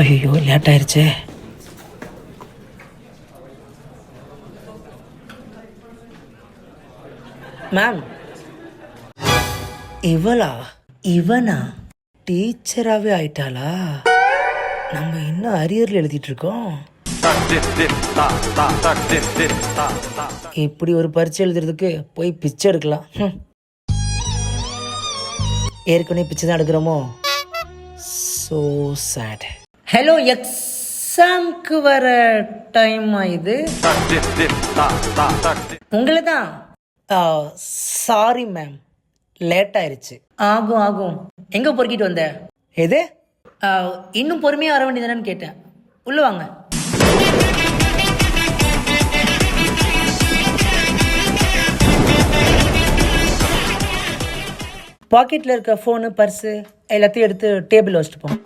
ஐயோ லேட் ஆயிடுச்சே. மேம், இவனா டீச்சராகவே ஆயிட்டாளா? நம்ம இன்னும் அரியரில் எழுதிட்டு இருக்கோம். இப்படி ஒரு பரீட்சை எழுதுறதுக்கு போய் பிச்சை எடுக்கலாம். ஏற்கனவே பிச்சை தான் எடுக்கிறோமோ. So sad. ஹலோ, எக்ஸாம்க்கு வர டைம் ஆயுது. உங்களை தான். சாரி மேம், லேட் ஆயிடுச்சு. ஆகும். எங்கே பொறுக்கிட்டு வந்த? எது? இன்னும் பொறுமையாக வர வேண்டியதானு கேட்டேன். உள்ள வாங்க. பாக்கெட்டில் இருக்க ஃபோனு, பர்ஸு எல்லாத்தையும் எடுத்து டேபிள் வச்சுட்டு போங்க.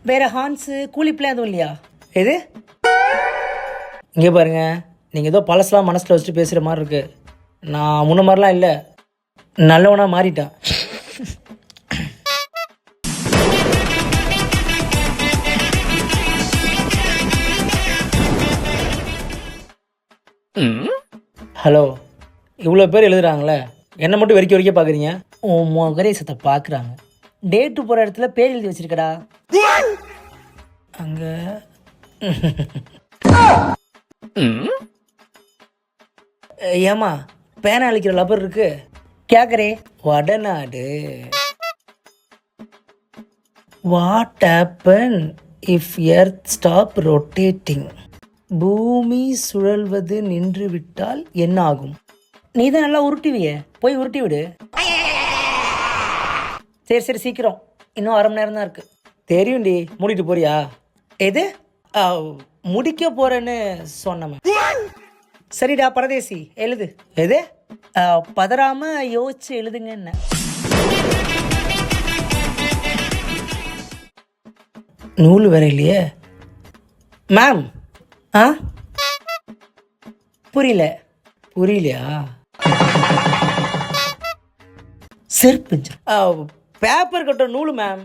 வேற ஹான்ஸு கூலிப்லாம் எதுவும் இல்லையா? எது? இங்கே பாருங்க, நீங்கள் ஏதோ பழசெலாம் மனசில் வச்சுட்டு பேசுகிற மாதிரி இருக்கு. நான் முன்ன மாதிரிலாம் இல்லை, நல்லவனா மாறிட்டேன். ஹலோ, இவ்வளோ பேர் எழுதுறாங்களே, என்னை மட்டும் வரைக்க பார்க்குறீங்க? உன் முகரேசத்தை பார்க்குறாங்க. டேட்டு போகிற இடத்துல பேர் எழுதி வச்சிருக்கடா. அங்கே ஏமா பேனா அழிக்கிற லப்பர் இருக்கு கேட்குறே. வடநாடு. What happen if earth stop rotating? பூமி சுழல்வது நின்று விட்டால் என்ன ஆகும்? நீ தான் நல்லா உருட்டுவியே, போய் உருட்டி விடு. சரி சீக்கிரம், இன்னும் 1/2 மணி நேரம் தான் இருக்கு. தெரியும்டி, மூடிட்டு போறியா? எது? முடிக்க போறேன்னு சொன்னமே. சரிடா பரதேசி, எழுது. எது? பதறாம யோசிச்சு எழுதுங்க. என்ன நூல் வேற இல்லையே மேம். புரியலையா? செருப்பு பேப்பர் கட்ட நூல் மேம்.